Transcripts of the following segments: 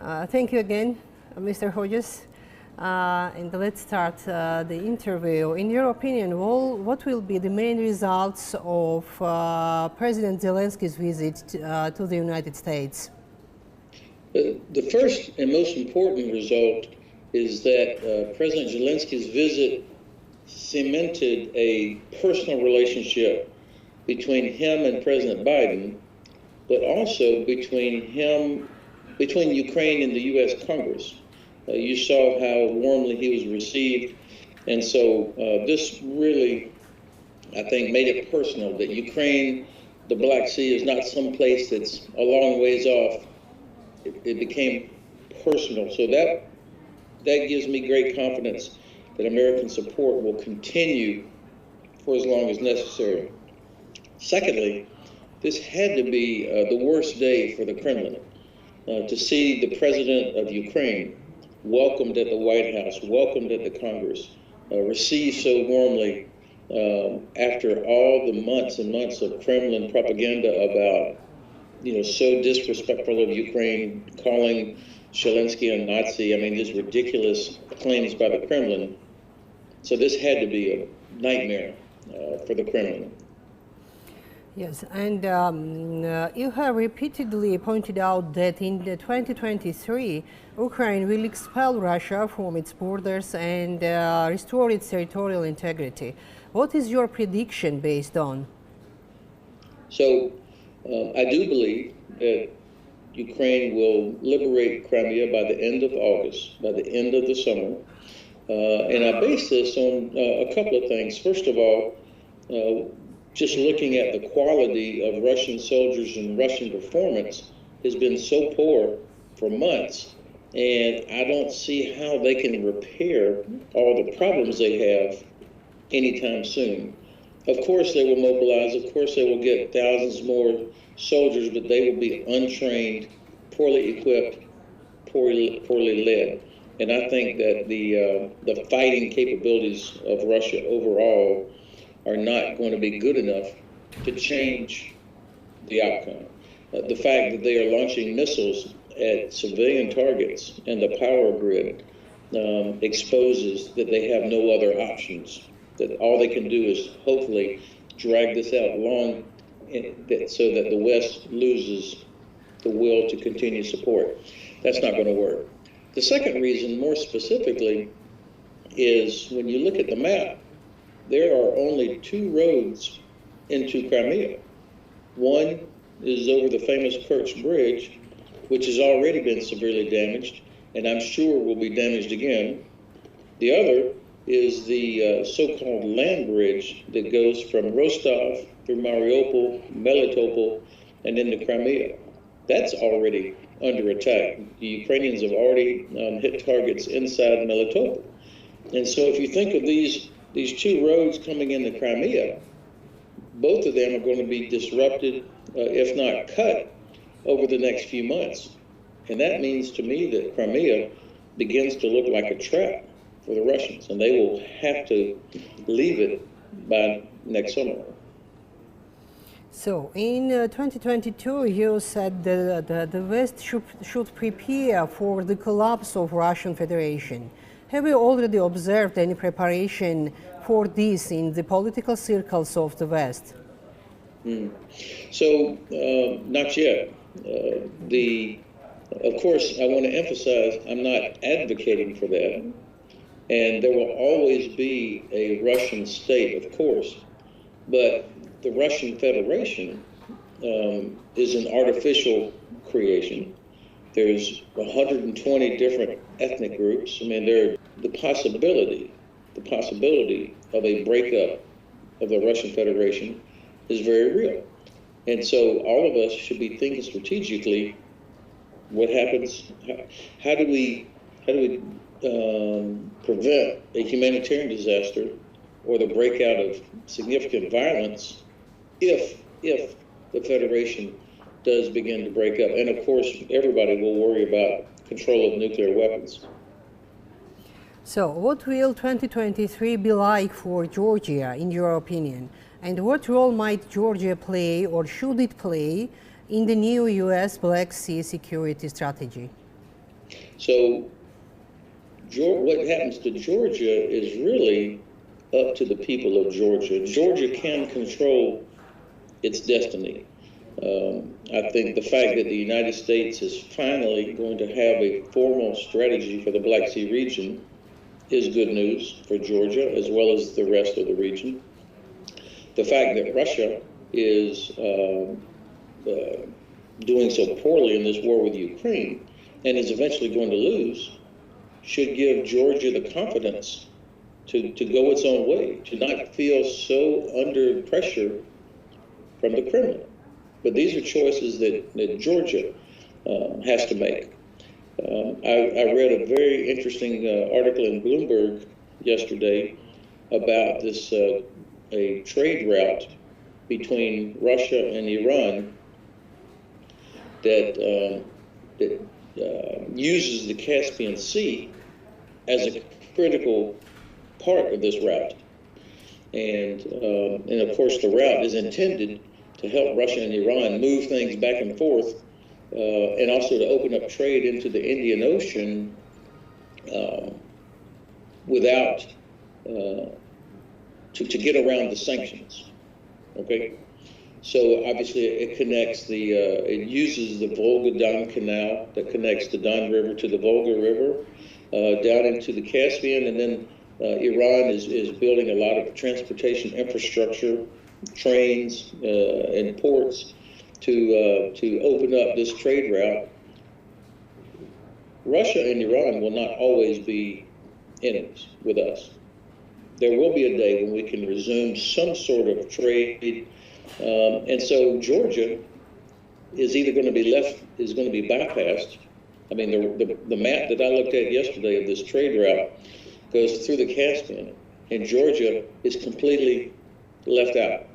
Thank you again, Mr. Hojjes. And let's start the interview. In your opinion, what will be the main results of President Zelensky's visit to the United States? The first and most important result is that President Zelensky's visit cemented a personal relationship between him and President Biden, but also between Ukraine and the U.S. Congress. You saw how warmly he was received, and so this really, I think, made it personal that Ukraine, the Black Sea, is not some place that's a long ways off. It became personal, so that gives me great confidence that American support will continue for as long as necessary. Secondly, this had to be the worst day for the Kremlin, to see the president of Ukraine welcomed at the White House, welcomed at the Congress, received so warmly after all the months and months of Kremlin propaganda about, so disrespectful of Ukraine, calling Zelensky a Nazi. I mean, these ridiculous claims by the Kremlin. So this had to be a nightmare for the Kremlin. Yes, and you have repeatedly pointed out that in 2023, Ukraine will expel Russia from its borders and restore its territorial integrity. What is your prediction based on? So I do believe that Ukraine will liberate Crimea by the end of August, by the end of the summer. And I base this on a couple of things. First of all, just looking at the quality of Russian soldiers and Russian performance has been so poor for months, and I don't see how they can repair all the problems they have anytime soon. Of course they will mobilize, of course they will get thousands more soldiers, but they will be untrained, poorly equipped, poorly led. And I think that the fighting capabilities of Russia overall are not going to be good enough to change the outcome. The fact that they are launching missiles at civilian targets and the power grid exposes that they have no other options, that all they can do is hopefully drag this out long so that the West loses the will to continue support. That's not going to work. The second reason, more specifically, is when you look at the map, there are only two roads into Crimea. One is over the famous Kerch Bridge, which has already been severely damaged, and I'm sure will be damaged again. The other is the so-called land bridge that goes from Rostov through Mariupol, Melitopol, and into Crimea. That's already under attack. The Ukrainians have already hit targets inside Melitopol. And so if you think of these two roads coming into Crimea, both of them are going to be disrupted, if not cut, over the next few months. And that means to me that Crimea begins to look like a trap for the Russians, and they will have to leave it by next summer. So in 2022, you said that the West should prepare for the collapse of Russian Federation. Have you already observed any preparation for this in the political circles of the West? So, not yet. Of course, I want to emphasize I'm not advocating for that. And there will always be a Russian state, of course. But the Russian Federation is an artificial creation. There's 120 different ethnic groups. I mean, the possibility of a breakup of the Russian Federation is very real. And so all of us should be thinking strategically, what happens, how do we prevent a humanitarian disaster or the breakout of significant violence if the Federation does begin to break up. And of course, everybody will worry about control of nuclear weapons. So what will 2023 be like for Georgia, in your opinion? And what role might Georgia play, or should it play, in the new U.S. Black Sea security strategy? So what happens to Georgia is really up to the people of Georgia. Georgia can control its destiny. I think the fact that the United States is finally going to have a formal strategy for the Black Sea region is good news for Georgia as well as the rest of the region. The fact that Russia is doing so poorly in this war with Ukraine and is eventually going to lose should give Georgia the confidence to go its own way, to not feel so under pressure from the Kremlin. But these are choices that Georgia has to make. I read a very interesting article in Bloomberg yesterday about this a trade route between Russia and Iran that uses the Caspian Sea as a critical part of this route. And of course, the route is intended to help Russia and Iran move things back and forth, and also to open up trade into the Indian Ocean without, to get around the sanctions, okay? So obviously it connects it uses the Volga-Don Canal that connects the Don River to the Volga River, down into the Caspian, and then Iran is building a lot of transportation infrastructure, trains and ports to open up this trade route. Russia and Iran will not always be enemies with us. There will be a day when we can resume some sort of trade, and so Georgia is either going to be bypassed. I mean, the map that I looked at yesterday of this trade route goes through the Caspian, and Georgia is completely left out.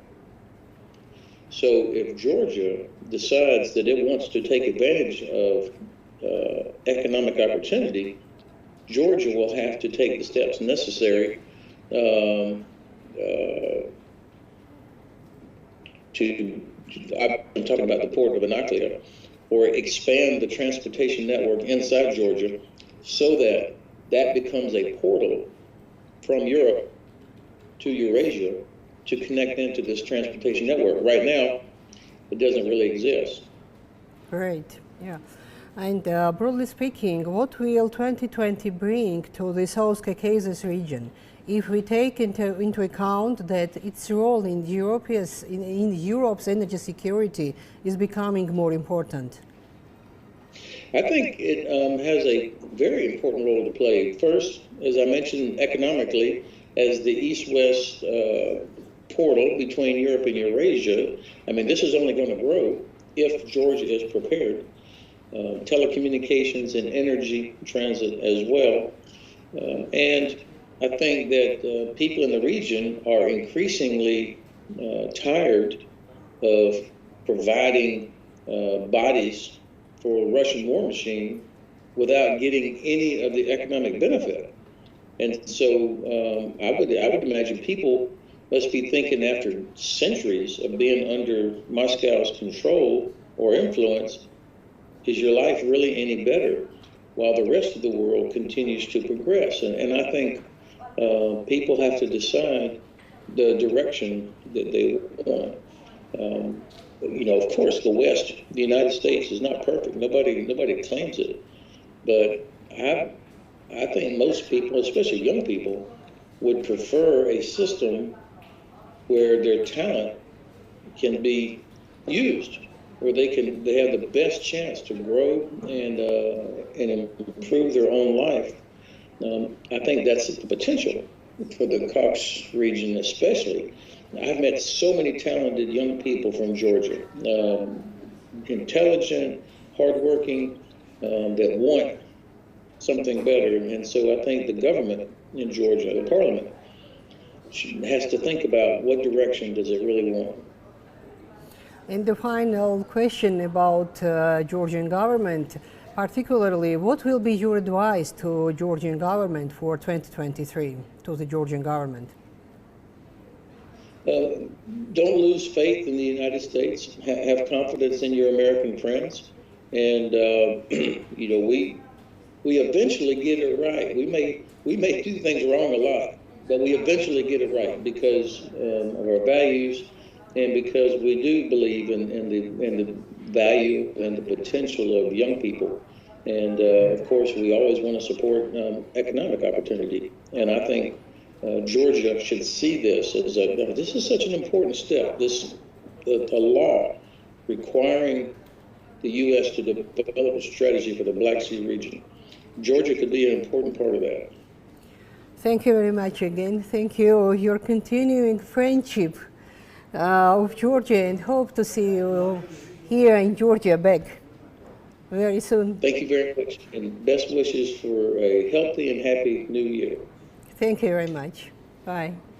So if Georgia decides that it wants to take advantage of economic opportunity, Georgia will have to take the steps necessary I'm talking about the port of Anaklia, or expand the transportation network inside Georgia so that that becomes a portal from Europe to Eurasia to connect into this transportation network. Right now, it doesn't really exist. Great, yeah. And broadly speaking, what will 2020 bring to the South Caucasus region if we take into account that its role in Europe's energy security is becoming more important? I think it has a very important role to play. First, as I mentioned, economically, as the east-west portal between Europe and Eurasia, I mean, this is only going to grow if Georgia is prepared. Telecommunications and energy transit as well. And I think that people in the region are increasingly tired of providing bodies for a Russian war machine without getting any of the economic benefit. And so I would imagine people must be thinking, after centuries of being under Moscow's control or influence, is your life really any better while the rest of the world continues to progress? And I think people have to decide the direction that they want. You know, of course, the West, the United States, is not perfect. Nobody claims it. But I think most people, especially young people, would prefer a system where their talent can be used, where they have the best chance to grow and improve their own life. I think that's the potential for the Caucasus region, especially. I've met so many talented young people from Georgia, intelligent, hardworking, that want something better. And so I think the government in Georgia, the parliament, has to think about what direction does it really want. And the final question about Georgian government, particularly, what will be your advice to Georgian government for 2023, to the Georgian government? Don't lose faith in the United States. Have confidence in your American friends. And, you know, we eventually get it right. We may do things wrong a lot, but we eventually get it right because of our values and because we do believe in the value and the potential of young people. And of course, we always want to support economic opportunity. And I think Georgia should see this as this is such an important step. A law requiring the U.S. to develop a strategy for the Black Sea region. Georgia could be an important part of that. Thank you very much again. Thank you. Your continuing friendship of Georgia, and hope to see you here in Georgia back very soon. Thank you very much, and best wishes for a healthy and happy new year. Thank you very much. Bye.